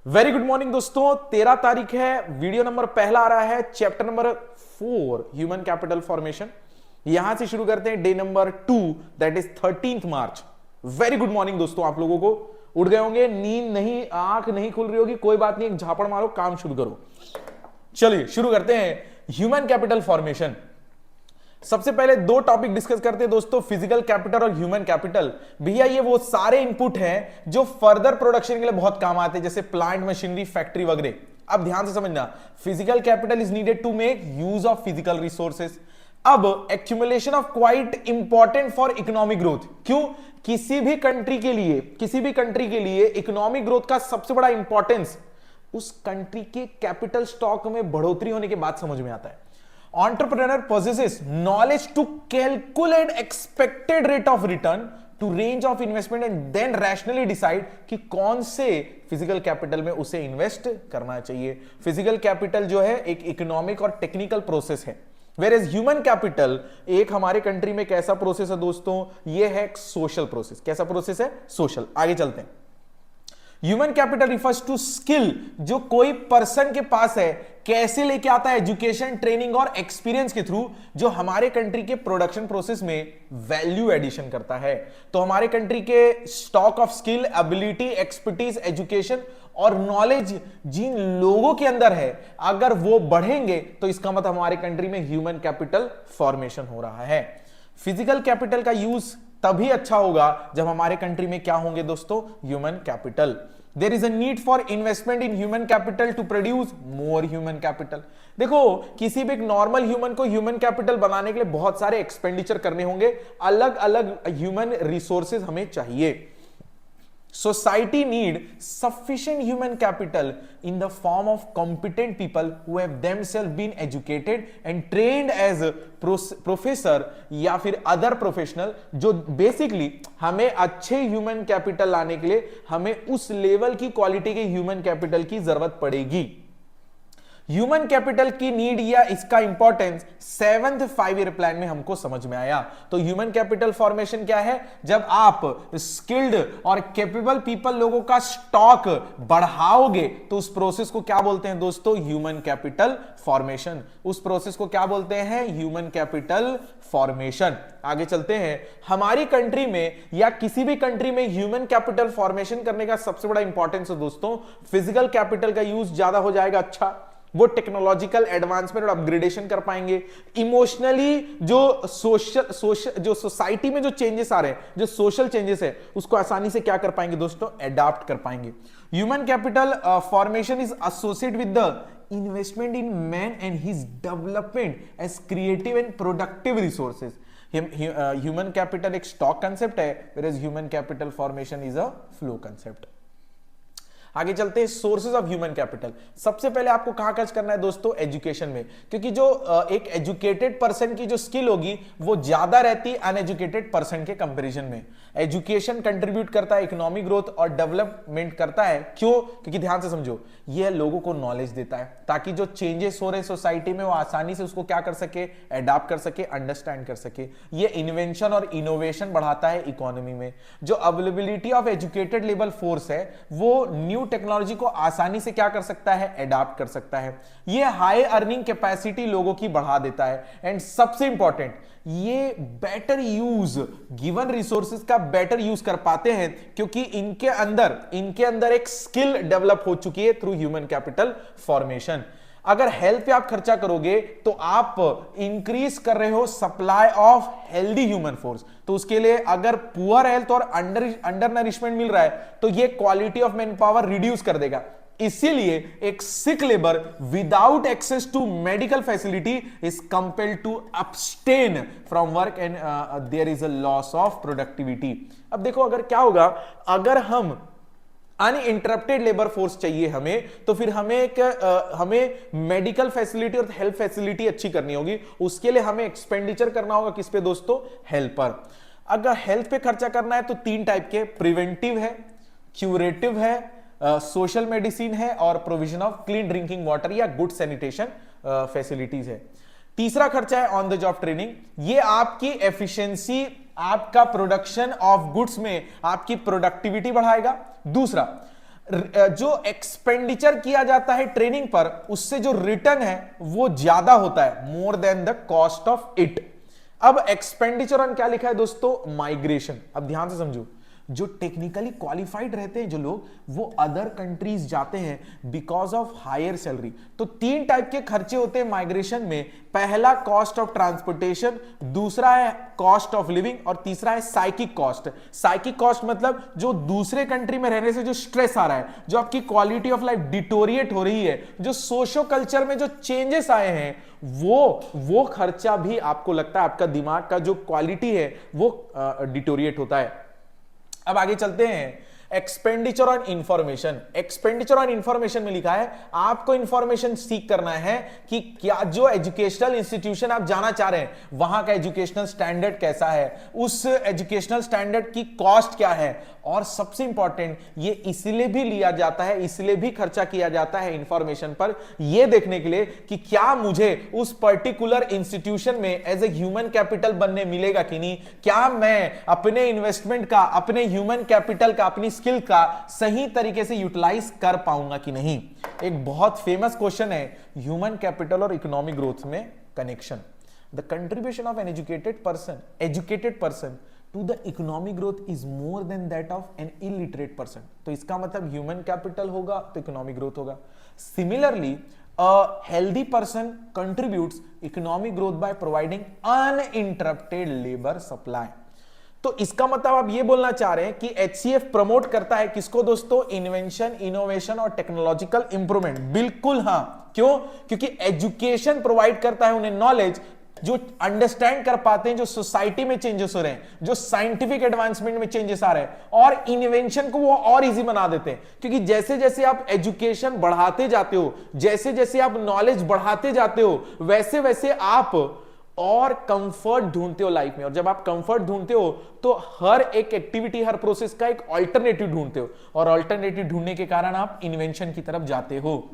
Very good morning दोस्तों। 13 तारीख है, वीडियो नंबर पहला आ रहा है, chapter number 4 human capital formation. यहां से शुरू करते हैं day number 2 that is 13th March. Very good morning दोस्तों। आप लोगों को उठ गए होंगे, नींद नहीं, आंख नहीं खुल रही होगी, कोई बात नहीं, एक झापड़ मारो, काम शुरू करो। चलिए शुरू करते हैं ह्यूमन कैपिटल फॉर्मेशन। सबसे पहले दो टॉपिक डिस्कस करते हैं दोस्तों, फिजिकल कैपिटल और ह्यूमन कैपिटल। भैया ये वो सारे इनपुट हैं जो फर्दर प्रोडक्शन के लिए बहुत काम आते हैं, जैसे प्लांट, मशीनरी, फैक्ट्री वगैरह। अब ध्यान से समझना, physical capital is needed to make use of physical resources. अब accumulation of quite important for economic growth. क्यों? किसी भी कंट्री के लिए इकोनॉमिक ग्रोथ का सबसे बड़ा इंपॉर्टेंस उस कंट्री के कैपिटल स्टॉक में बढ़ोतरी होने के बाद समझ में आता है। Entrepreneur possesses knowledge to calculate expected rate of return to range of investment and then rationally decide कि कौन से फिजिकल कैपिटल में उसे इन्वेस्ट करना चाहिए। फिजिकल कैपिटल जो है एक इकोनॉमिक और टेक्निकल प्रोसेस है, whereas ह्यूमन कैपिटल एक हमारे कंट्री में कैसा प्रोसेस है दोस्तों, ये है एक सोशल प्रोसेस। कैसा प्रोसेस है? सोशल। आगे चलते हैं। Human capital refers to skill जो कोई पर्सन के पास है, कैसे लेके आता है एजुकेशन, ट्रेनिंग और एक्सपीरियंस के थ्रू, जो हमारे कंट्री के प्रोडक्शन प्रोसेस में वैल्यू एडिशन करता है। तो हमारे कंट्री के stock of skill, ability, expertise, education और नॉलेज जिन लोगों के अंदर है, अगर वो बढ़ेंगे तो इसका मतलब हमारे कंट्री में ह्यूमन कैपिटल फॉर्मेशन हो रहा है। फिजिकल कैपिटल का यूज तभी अच्छा होगा जब हमारे कंट्री में क्या होंगे दोस्तों, human capital. There is a need for investment in human capital to produce more human capital. देखो, किसी भी एक नॉर्मल ह्यूमन को ह्यूमन कैपिटल बनाने के लिए बहुत सारे एक्सपेंडिचर करने होंगे, अलग अलग ह्यूमन रिसोर्सेज हमें चाहिए। Society need sufficient human capital in the form of competent people who have themselves been educated and trained as a professor या फिर other professional, जो basically हमें अच्छे human capital लाने के लिए हमें उस लेवल की क्वालिटी के human capital की जरूरत पड़ेगी। ह्यूमन कैपिटल की नीड या इसका इंपॉर्टेंस 7th 5 ईयर प्लान में हमको समझ में आया। तो ह्यूमन कैपिटल फॉर्मेशन क्या है? जब आप स्किल्ड और कैपेबल पीपल लोगों का स्टॉक बढ़ाओगे तो उस प्रोसेस को क्या बोलते हैं दोस्तों? Human capital formation. उस प्रोसेस को क्या बोलते हैं? Human capital formation. आगे चलते हैं। हमारी कंट्री में या किसी भी कंट्री में ह्यूमन कैपिटल फॉर्मेशन करने का सबसे बड़ा इंपॉर्टेंस है दोस्तों, फिजिकल कैपिटल का यूज ज्यादा हो जाएगा। अच्छा, वो टेक्नोलॉजिकल एडवांसमेंट और अपग्रेडेशन कर पाएंगे। इमोशनली जो जो सोसाइटी में जो चेंजेस आ रहे हैं, जो सोशल चेंजेस है, उसको आसानी से क्या कर पाएंगे दोस्तों? अडॉप्ट कर पाएंगे। Human capital formation is associated with the investment in man and his development as creative and productive resources. Human capital एक स्टॉक कंसेप्ट है, whereas human capital formation is a flow concept. आगे चलते हैं sources of human capital. सबसे पहले आपको कहां खर्च करना है दोस्तों? एजुकेशन में, क्योंकि जो एक एजुकेटेड पर्सन की जो स्किल होगी वो ज्यादा रहती अनएजुकेटेड पर्सन के कंपैरिजन में। एजुकेशन कंट्रीब्यूट करता है इकोनॉमिक ग्रोथ और डेवलपमेंट करता है। क्यों? क्योंकि ध्यान से समझो, यह लोगों को नॉलेज देता है ताकि जो चेंजेस हो रहे सोसाइटी में वो आसानी से उसको क्या कर सके? अडॉप्ट कर सके, अंडरस्टैंड कर सके। ये इन्वेंशन और इनोवेशन बढ़ाता है इकोनॉमी में। जो availability of educated labour force है वो न्यू टेक्नोलॉजी को आसानी से क्या कर सकता है? अडॉप्ट कर सकता है। ये हाई अर्निंग कैपेसिटी लोगों की बढ़ा देता है। एंड सबसे इंपॉर्टेंट, ये बेटर यूज गिवन रिसोर्सेज का बेटर यूज कर पाते हैं क्योंकि इनके अंदर एक स्किल डेवलप हो चुकी है थ्रू ह्यूमन कैपिटल फॉर्मेशन। अगर हेल्थ पे आप खर्चा करोगे तो आप इंक्रीज कर रहे हो supply of healthy human force. तो उसके लिए अगर पुअर हेल्थ और अंडर नरिशमेंट मिल रहा है तो ये quality of manpower reduce कर देगा। इसीलिए एक sick labour without access to medical facility is compelled to abstain from work and there is a loss of productivity. अब देखो, अगर क्या होगा, अगर हम अनइंटरप्टेड लेबर फोर्स चाहिए हमें, तो फिर हमें मेडिकल फैसिलिटी और हेल्थ फैसिलिटी अच्छी करनी होगी। उसके लिए हमें एक्सपेंडिचर करना होगा किस पे दोस्तों? हेल्थ पर। अगर हेल्थ पे खर्चा करना है तो 3 टाइप के, प्रिवेंटिव है, क्यूरेटिव है, सोशल मेडिसिन है और provision of clean drinking water या गुड सैनिटेशन फैसिलिटीज है। तीसरा खर्चा है ऑन द जॉब ट्रेनिंग। ये आपकी एफिशिएंसी, आपका प्रोडक्शन ऑफ गुड्स में आपकी प्रोडक्टिविटी बढ़ाएगा। दूसरा, जो एक्सपेंडिचर किया जाता है ट्रेनिंग पर, उससे जो रिटर्न है वो ज्यादा होता है, more than the cost of it. अब एक्सपेंडिचर ऑन क्या लिखा है दोस्तों, माइग्रेशन। अब ध्यान से समझो, जो टेक्निकली क्वालिफाइड रहते हैं जो लोग, वो अदर कंट्रीज जाते हैं बिकॉज ऑफ हायर सैलरी। तो तीन टाइप के खर्चे होते हैं माइग्रेशन में, पहला कॉस्ट ऑफ ट्रांसपोर्टेशन, दूसरा है कॉस्ट ऑफ लिविंग और तीसरा है साइकिक कॉस्ट। साइकिक कॉस्ट मतलब जो दूसरे कंट्री में रहने से जो स्ट्रेस आ रहा है, जो आपकी क्वालिटी ऑफ लाइफ डिटोरिएट हो रही है, जो सोशो कल्चर में जो चेंजेस आए हैं, वो खर्चा भी आपको लगता है आपका दिमाग का जो क्वालिटी है वो डिटोरिएट होता है। अब आगे चलते हैं, expenditure on information. Expenditure on information में लिखा है आपको इंफॉर्मेशन सीख करना है कि क्या जो एजुकेशनल इंस्टीट्यूशन आप जाना चाह रहे हैं वहां का एजुकेशनल स्टैंडर्ड कैसा है, उस एजुकेशनल स्टैंडर्ड की कॉस्ट क्या है, और सबसे इंपॉर्टेंट ये इसलिए भी लिया जाता है, इसलिए भी खर्चा किया जाता है इंफॉर्मेशन पर, यह देखने के लिए कि क्या मुझे उस पर्टिकुलर इंस्टीट्यूशन में एज ए ह्यूमन कैपिटल बनने मिलेगा कि नहीं, क्या मैं अपने इन्वेस्टमेंट का, अपने ह्यूमन कैपिटल का, अपनी स्किल का सही तरीके से यूटिलाइज कर पाऊंगा कि नहीं। एक बहुत फेमस क्वेश्चन है ह्यूमन कैपिटल और इकोनॉमिक ग्रोथ में connection. The contribution of an educated person to the economic growth is more than that of an illiterate person। तो इसका मतलब ह्यूमन कैपिटल होगा तो इकोनॉमिक ग्रोथ होगा। Similarly a healthy person contributes economic growth by providing uninterrupted labor supply। तो इसका मतलब आप ये बोलना चाह रहे हैं कि HCF प्रमोट करता है किसको दोस्तों, इन्वेंशन, इनोवेशन और टेक्नोलॉजिकल इंप्रूवमेंट। बिल्कुल हाँ, क्यों? क्योंकि एजुकेशन प्रोवाइड करता है उन्हें नॉलेज जो अंडरस्टैंड कर पाते हैं जो सोसाइटी में चेंजेस हो रहे हैं, जो साइंटिफिक एडवांसमेंट में चेंजेस आ रहे हैं, और इन्वेंशन को वो और इजी बना देते हैं। क्योंकि जैसे जैसे आप एजुकेशन बढ़ाते जाते हो, जैसे जैसे आप नॉलेज बढ़ाते जाते हो, वैसे वैसे आप और कंफर्ट ढूंढते हो लाइफ में। और जब आप कंफर्ट ढूंढते हो तो हर एक एक्टिविटी, हर प्रोसेस का एक ऑल्टरनेटिव ढूंढते हो, और ऑल्टरनेटिव ढूंढने के कारण आप इन्वेंशन की तरफ जाते हो।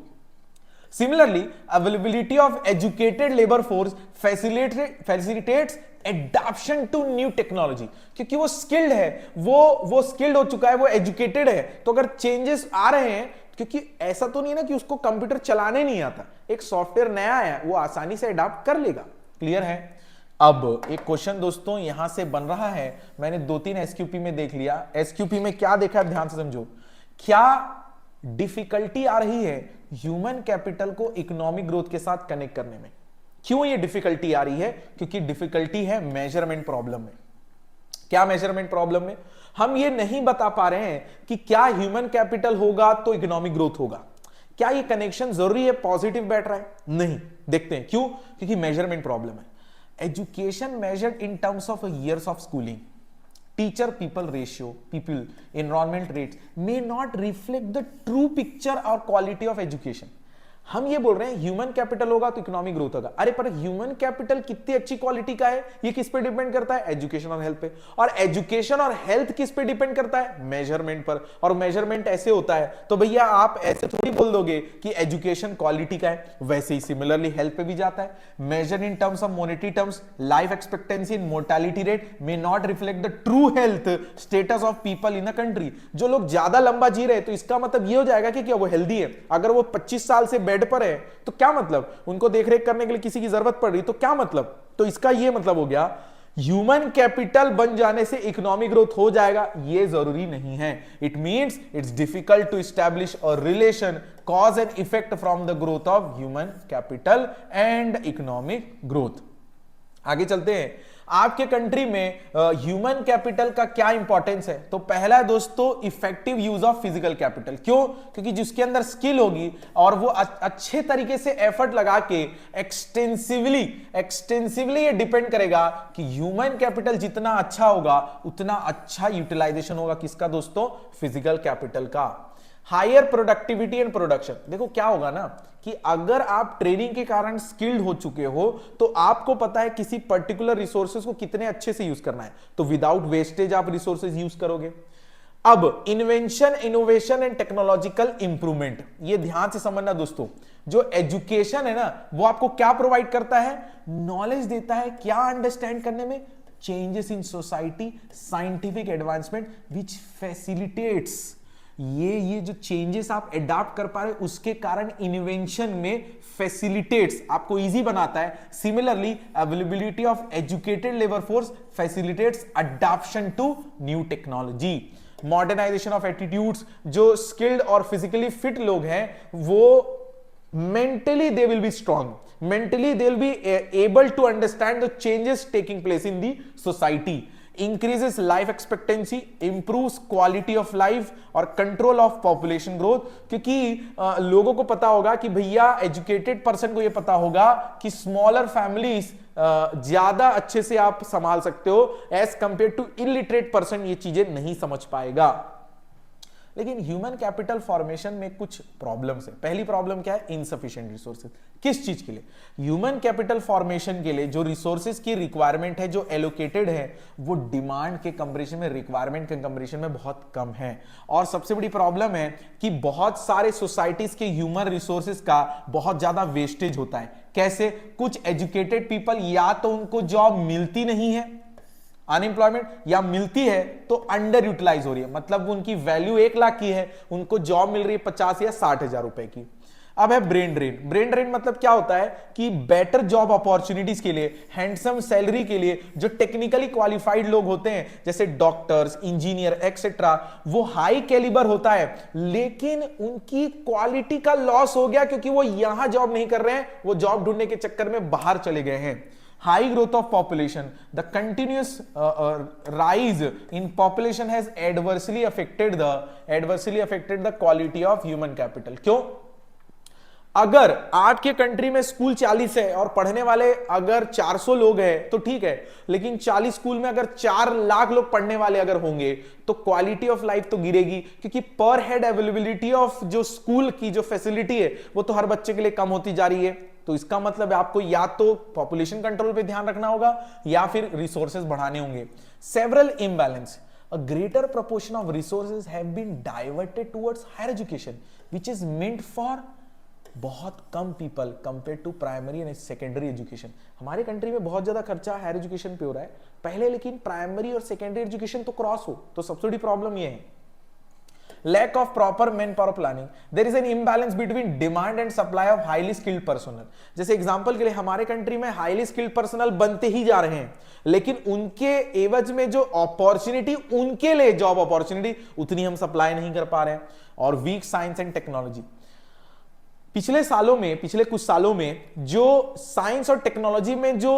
Similarly, availability of educated labor force facilitates adoption to new technology। क्योंकि वो स्किल्ड है, वो स्किल्ड हो चुका है, वो एजुकेटेड है, तो अगर चेंजेस आ रहे हैं, क्योंकि ऐसा तो नहीं है ना कि उसको कंप्यूटर चलाने नहीं आता, एक सॉफ्टवेयर नया है वो आसानी से अडॉप्ट कर लेगा। क्लियर है? अब एक क्वेश्चन दोस्तों यहां से बन रहा है, मैंने 2-3 एसक्यूपी में देख लिया। एसक्यूपी में क्या देखा है ध्यान से समझो। क्या डिफिकल्टी आ रही है ह्यूमन कैपिटल को इकोनॉमिक ग्रोथ के साथ कनेक्ट करने में? क्यों ये डिफिकल्टी आ रही है? क्योंकि डिफिकल्टी है मेजरमेंट प्रॉब्लम में। क्या मेजरमेंट प्रॉब्लम में? हम ये नहीं बता पा रहे हैं कि क्या ह्यूमन कैपिटल होगा तो इकोनॉमिक ग्रोथ होगा। क्या ये कनेक्शन जरूरी है, पॉजिटिव बैठ रहा है? नहीं। देखते हैं क्यों। क्योंकि मेजरमेंट प्रॉब्लम है। Education measured in terms of years of schooling, teacher people ratio, people enrollment rates may not reflect the true picture or quality of education। हम ये बोल रहे हैं ह्यूमन कैपिटल होगा तो इकोनॉमिक ग्रोथ होगा। अरे पर ह्यूमन कैपिटल कितनी अच्छी क्वालिटी का है ये किस पे डिपेंड करता है? एजुकेशन और हेल्थ पे। और एजुकेशन और हेल्थ किस पे डिपेंड करता है? मेजरमेंट पर। और मेजरमेंट ऐसे होता है, तो भैया आप ऐसे थोड़ी बोल दोगे कि एजुकेशन क्वालिटी का है। वैसे ही सिमिलरली हेल्थ पे भी जाता है। Measure in terms of monetary terms, life expectancy and mortality rate may not reflect the true health status of people in a country. जो लोग ज्यादा लंबा जी रहे तो इसका मतलब ये हो जाएगा कि क्या वो हेल्दी है। अगर वो 25 साल से बेड पर है तो क्या मतलब, उनको देखरेख करने के लिए किसी की जरूरत पड़ रही तो क्या मतलब? तो इसका ये मतलब हो गया ह्यूमन कैपिटल बन जाने से इकोनॉमिक ग्रोथ हो जाएगा, ये जरूरी नहीं है। It means it's difficult to establish a relation, cause and effect from the growth of human capital and economic growth. आगे चलते हैं। आपके कंट्री में ह्यूमन कैपिटल का क्या इंपॉर्टेंस है? तो पहला है दोस्तों effective use of physical capital. क्यों? क्योंकि जिसके अंदर स्किल होगी और वो अच्छे तरीके से एफर्ट लगा के एक्सटेंसिवली ये डिपेंड करेगा कि ह्यूमन कैपिटल जितना अच्छा होगा उतना अच्छा यूटिलाइजेशन होगा किसका दोस्तों? फिजिकल कैपिटल का। Higher productivity and production. देखो क्या होगा ना कि अगर आप ट्रेनिंग के कारण स्किल्ड हो चुके हो तो आपको पता है किसी पर्टिकुलर रिसोर्सेज को कितने अच्छे से यूज करना है, तो विदाउट वेस्टेज आप रिसोर्सेज यूज करोगे। अब invention, innovation and technological improvement, ये ध्यान से समझना दोस्तों। जो एजुकेशन है ना वो आपको क्या प्रोवाइड करता है? नॉलेज देता है। क्या अंडरस्टैंड करने में? Changes in society, scientific advancement which facilitates ये जो चेंजेस आप एडाप्ट कर पा रहे हो उसके कारण इन्वेंशन में फैसिलिटेट्स, आपको इजी बनाता है। Similarly availability of educated labour force facilitates adoption to new technology. Modernisation of attitudes, जो स्किल्ड और फिजिकली फिट लोग हैं वो mentally they will be strong, mentally they will be able to understand the changes taking place in the society, increases life expectancy, improves quality of life और control of population growth। क्योंकि लोगों को पता होगा कि भैया एजुकेटेड पर्सन को ये पता होगा कि स्मॉलर फैमिलीज ज्यादा अच्छे से आप संभाल सकते हो as compare to illiterate person, ये चीजें नहीं समझ पाएगा। लेकिन ह्यूमन कैपिटल फॉर्मेशन में कुछ प्रॉब्लम्स है। पहली प्रॉब्लम क्या है? Insufficient resources. किस चीज के लिए? ह्यूमन कैपिटल फॉर्मेशन के लिए जो रिसोर्सेज की रिक्वायरमेंट है, जो एलोकेटेड है, वो डिमांड के कंपैरिजन में, रिक्वायरमेंट के कंपैरिजन में बहुत कम है। और सबसे बड़ी प्रॉब्लम है कि बहुत सारे सोसाइटीज के ह्यूमन रिसोर्सेज का बहुत ज्यादा वेस्टेज होता है। कैसे? कुछ एजुकेटेड पीपल या तो उनको जॉब मिलती नहीं है, अनएम्प्लॉयमेंट, या मिलती है तो अंडर यूटिलाइज हो रही है, मतलब उनकी वैल्यू 1 लाख की है, उनको जॉब मिल रही है 50 या 60 हजार रुपए की। अब है ब्रेन ड्रेन। ब्रेन ड्रेन मतलब क्या होता है कि बेटर जॉब अपॉर्चुनिटीज के लिए, हैंडसम सैलरी के लिए जो टेक्निकली क्वालिफाइड लोग होते हैं जैसे डॉक्टर्स, इंजीनियर एक्सेट्रा, वो हाई कैलिबर होता है, लेकिन उनकी क्वालिटी का लॉस हो गया क्योंकि वो यहां जॉब नहीं कर रहे हैं, वो जॉब ढूंढने के चक्कर में बाहर चले गए हैं। High growth of population, the continuous rise in population has adversely affected the quality of human capital। क्यों? अगर आपके कंट्री में स्कूल 40 है और पढ़ने वाले अगर 400 लोग हैं तो ठीक है, लेकिन 40 स्कूल में अगर 4 लाख लोग पढ़ने वाले अगर होंगे तो क्वालिटी ऑफ लाइफ तो गिरेगी, क्योंकि पर हेड अवेलेबिलिटी ऑफ जो स्कूल की जो फैसिलिटी है वो तो हर बच्चे के लिए कम होती जा रही है। तो इसका मतलब है आपको या तो पॉपुलेशन कंट्रोल पे ध्यान रखना होगा या फिर रिसोर्सेज बढ़ाने होंगे। Several imbalance, a greater proportion of resources have been diverted towards higher education which is meant for बहुत कम people compare to primary and secondary education. हमारे कंट्री में बहुत ज्यादा खर्चा हायर एजुकेशन पे हो रहा है पहले, लेकिन प्राइमरी और सेकेंडरी एजुकेशन तो क्रॉस हो, तो सबसे बड़ी प्रॉब्लम ये है। Lack of proper manpower planning, there is an imbalance between demand and supply of highly skilled personnel। जैसे एग्जांपल के लिए हमारे कंट्री में हाईली स्किल्ड पर्सनल बनते ही जा रहे हैं, लेकिन उनके एवज में जो अपॉर्चुनिटी, उनके लिए जॉब अपॉर्चुनिटी उतनी हम सप्लाई नहीं कर पा रहे हैं। और वीक साइंस एंड टेक्नोलॉजी, पिछले कुछ सालों में जो साइंस और टेक्नोलॉजी में जो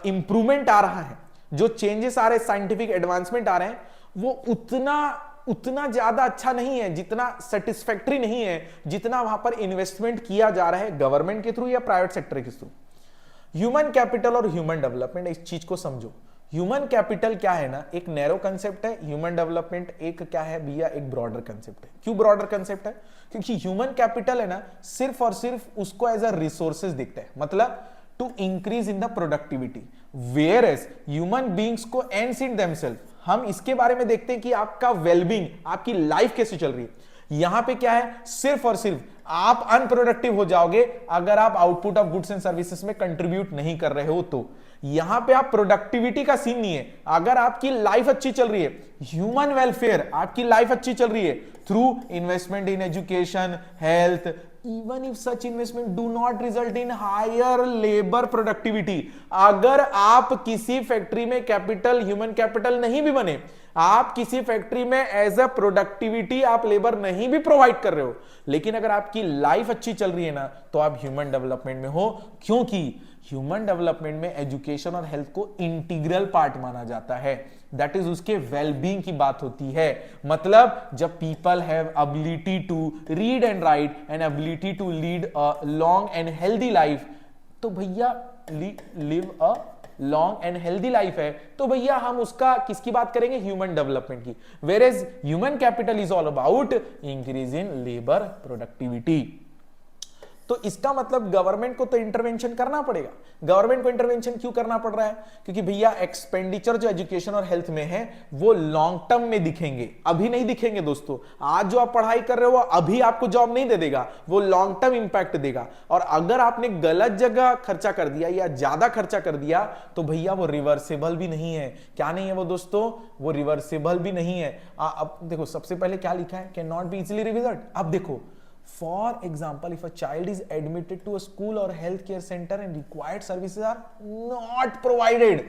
इंप्रूवमेंट आ रहा है, जो चेंजेस आ रहे हैं, साइंटिफिक एडवांसमेंट आ रहे हैं, वो उतना ज्यादा अच्छा नहीं है, जितना सेटिस्फैक्टरी नहीं है जितना वहां पर इन्वेस्टमेंट किया जा रहा है गवर्नमेंट के थ्रू या प्राइवेट सेक्टर के थ्रू। ह्यूमन कैपिटल और ह्यूमन डेवलपमेंट, इस चीज को समझो। ह्यूमन कैपिटल क्या है ना, एक नैरो कंसेप्ट है। ह्यूमन डेवलपमेंट एक क्या है भैया, एक ब्रॉडर कंसेप्ट है। क्यों ब्रॉडर कंसेप्ट है? क्योंकि ह्यूमन कैपिटल है ना, सिर्फ और सिर्फ उसको एज अ रिसोर्सेज दिखता है, मतलब to increase in the productivity, whereas human beings को एंड्स इन देमसेल्फ, हम इसके बारे में देखते हैं कि आपका वेलबींग, आपकी लाइफ कैसे चल रही है। यहां पे क्या है, सिर्फ और सिर्फ आप अनप्रोडक्टिव हो जाओगे अगर आप output of goods and services में कंट्रीब्यूट नहीं कर रहे हो। तो यहां पे आप प्रोडक्टिविटी का सीन नहीं है, अगर आपकी लाइफ अच्छी चल रही है, ह्यूमन वेलफेयर, आपकी लाइफ अच्छी चल रही है through investment in education, health, even if such investment do not result in higher labor productivity, अगर आप किसी फैक्ट्री में कैपिटल, ह्यूमन कैपिटल नहीं भी बने, आप किसी फैक्ट्री में एज अ प्रोडक्टिविटी आप लेबर नहीं भी प्रोवाइड कर रहे हो, लेकिन अगर आपकी लाइफ अच्छी चल रही है ना, तो आप ह्यूमन डेवलपमेंट में हो। क्योंकि ह्यूमन डेवलपमेंट में एजुकेशन और हेल्थ को इंटीग्रल पार्ट माना जाता है, दैट इज उसके वेलबींग की बात होती है। मतलब जब people have ability to read and write and ability to lead a long and healthy life, तो भैया live a long and healthy life है, तो भैया हम उसका किसकी बात करेंगे, ह्यूमन डेवलपमेंट की। Whereas human capital is all about increase in labour productivity. तो इसका मतलब गवर्नमेंट को तो इंटरवेंशन करना पड़ेगा। गवर्नमेंट को इंटरवेंशन क्यों करना पड़ रहा है? क्योंकि भैया एक्सपेंडिचर जो एजुकेशन और हेल्थ में है वो लॉन्ग टर्म में दिखेंगे, अभी नहीं दिखेंगे दोस्तों। आज जो आप पढ़ाई कर रहे हो अभी आपको जॉब नहीं दे देगा, वो लॉन्ग टर्म इंपैक्ट देगा। और अगर आपने गलत जगह खर्चा कर दिया या ज्यादा खर्चा कर दिया तो भैया वो रिवर्सेबल भी नहीं है। क्या नहीं है वो दोस्तों? वो रिवर्सेबल भी नहीं है। अब देखो सबसे पहले क्या लिखा है, can not be easily reversed. अब देखो, for example, if a child is admitted to a school or healthcare center and required services are not provided,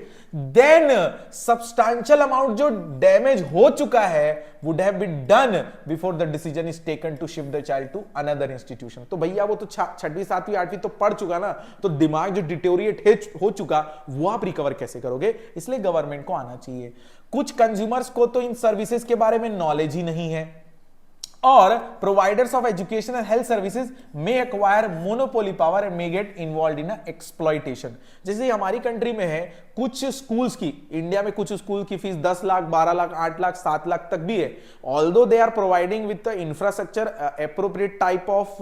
then substantial amount जो damage हो चुका है would have been done before the decision is taken to shift the child to another institution। तो भैया वो तो 6वीं 7वीं 8वीं तो पढ़ चुका ना, तो दिमाग जो डिटेरिएट हो चुका वो आप रिकवर कैसे करोगे? इसलिए गवर्नमेंट को आना चाहिए। कुछ कंज्यूमर्स को तो इन सर्विसेज के बारे में नॉलेज ही नहीं है, और providers of education and health services may acquire monopoly power and may get involve in exploitation. जैसे हमारी कंट्री में है, कुछ स्कूल्स की, इंडिया में कुछ स्कूल की फीस 10 लाख 12 लाख 8 लाख 7 लाख तक भी है। Although they are providing with infrastructure appropriate type of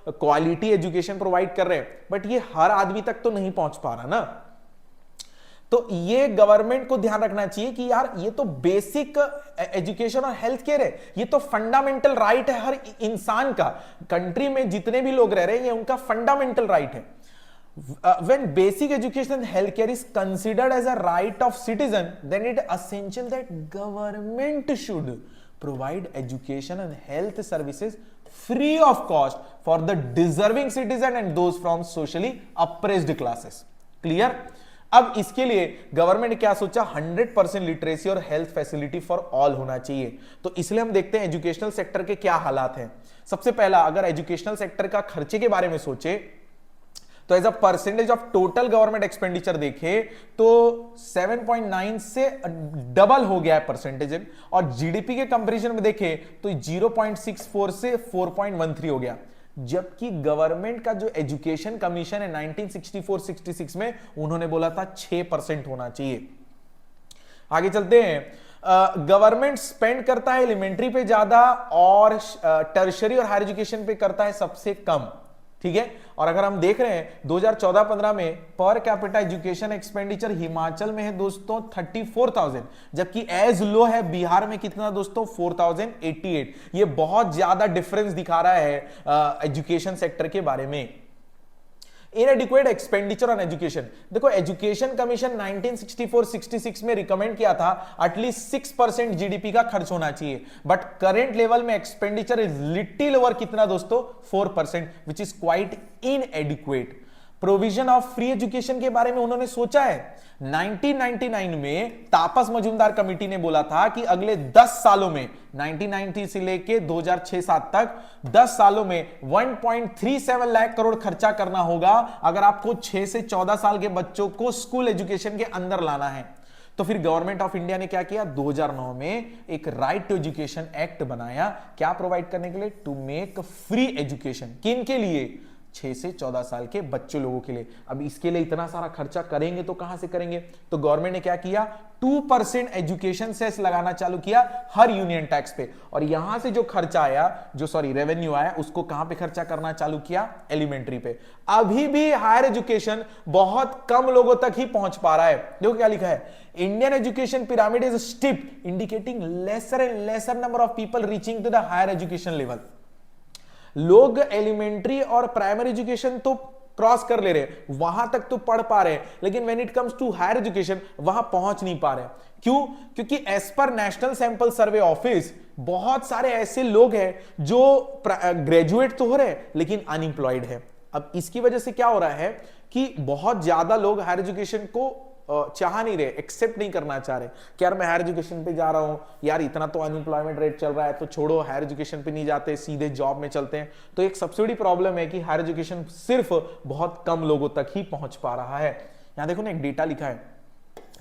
quality education provide कर रहे हैं, बट ये हर आदमी तक तो नहीं पहुंच पा रहा ना। तो ये गवर्नमेंट को ध्यान रखना चाहिए कि यार ये तो बेसिक एजुकेशन और हेल्थ केयर है, ये तो फंडामेंटल राइट है हर इंसान का। कंट्री में जितने भी लोग रह रहे हैं ये उनका फंडामेंटल राइट है। When basic education and healthcare is considered as a right of citizen, then it is essential that government should provide education and health services free of cost for the deserving citizen and those from socially oppressed classes. Clear? अब इसके लिए government ने क्या सोचा, 100% literacy और health facility for all होना चाहिए। तो इसलिए हम देखते हैं एजुकेशनल सेक्टर के क्या हालात हैं। सबसे पहला, अगर एजुकेशनल सेक्टर का खर्चे के बारे में सोचे तो as a percentage of total government expenditure देखे तो 7.9 से डबल हो गया है परसेंटेज, और जीडीपी के कंपैरिजन में देखे तो 0.64 से 4.13 हो गया। जबकि गवर्नमेंट का जो एजुकेशन कमीशन है 1964-66 में उन्होंने बोला था 6% होना चाहिए। आगे चलते हैं। गवर्नमेंट स्पेंड करता है एलिमेंट्री पे ज्यादा और टर्शरी और हायर एजुकेशन पे करता है सबसे कम, ठीक है। और अगर हम देख रहे हैं 2014-15 में per capita education expenditure Himachal में है दोस्तों 34,000, जबकि एज लो है बिहार में कितना दोस्तों 4,088। ये बहुत ज्यादा डिफरेंस दिखा रहा है एजुकेशन सेक्टर के बारे में। इनएडिक्वेट एक्सपेंडिचर ऑन एजुकेशन, देखो एजुकेशन कमीशन 1964-66 में रिकमेंड किया था एटलीस्ट 6% जीडीपी का खर्च होना चाहिए, बट करंट लेवल में एक्सपेंडिचर इज लिटिल ओवर कितना दोस्तों 4%, which is quite इनएडिक्वेट। Provision of free education के बारे में उन्होंने सोचा है। 1999 में तापस मजूमदार कमेटी ने बोला था कि अगले 10 सालों में 1990 से लेके 2006-7 तक 10 सालों में 1.37 लाख करोड़ खर्चा करना होगा अगर आपको 6 से 14 साल के बच्चों को स्कूल एजुकेशन के अंदर लाना है। तो फिर गवर्नमेंट ऑफ इंडिया ने क्या किया, 2009 में एक राइट टू एजुकेशन एक्ट बनाया, क्या प्रोवाइड करने के लिए, टू मेक फ्री एजुकेशन। किन के लिए, 6 से 14 साल के बच्चों लोगों के लिए। अब इसके लिए इतना सारा खर्चा करेंगे तो कहां से करेंगे, तो गवर्नमेंट ने क्या किया, 2% एजुकेशन सेस लगाना चालू किया हर यूनियन टैक्स पे, और यहां से जो खर्चा आया, रेवेन्यू आया, उसको कहां पे खर्चा करना चालू किया, एलिमेंट्री पे। अभी भी हायर एजुकेशन बहुत कम लोगों तक ही पहुंच पा रहा है। देखो क्या लिखा है, Indian education pyramid is steep indicating lesser and lesser number of people reaching to the higher education level. लोग एलिमेंट्री और प्राइमरी एजुकेशन तो क्रॉस कर ले रहे हैं, वहां तक तो पढ़ पा रहे हैं, लेकिन when it comes to higher education वहां पहुंच नहीं पा रहे। क्यों? क्योंकि as per national sample survey office बहुत सारे ऐसे लोग हैं जो ग्रेजुएट तो हो रहे हैं लेकिन अनएम्प्लॉयड है। अब इसकी वजह से क्या हो रहा है कि बहुत ज्यादा लोग हायर एजुकेशन को चाह नहीं रहे, एक्सेप्ट नहीं करना चाह रहे कि यार मैं हायर एजुकेशन पे जा रहा हूं, यार इतना तो अनएम्प्लॉयमेंट रेट चल रहा है तो छोड़ो, हायर एजुकेशन पे नहीं जाते, सीधे जॉब में चलते हैं। तो एक सबसे बड़ी प्रॉब्लम है कि हायर एजुकेशन सिर्फ बहुत कम लोगों तक ही पहुंच पा रहा है। यहां देखो ना, एक डेटा लिखा है,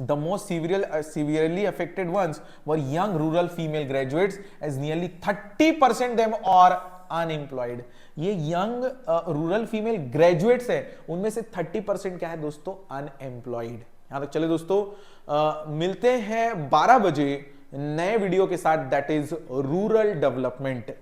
The most severely affected ones were young rural female graduates, as nearly 30% them are unemployed। ये यंग रूरल फीमेल ग्रेजुएट्स है, उनमें से 30% क्या है दोस्तों, अनएम्प्लॉयड। यहां तक चले दोस्तों, मिलते हैं 12 बजे नए वीडियो के साथ, दैट इज रूरल डेवलपमेंट।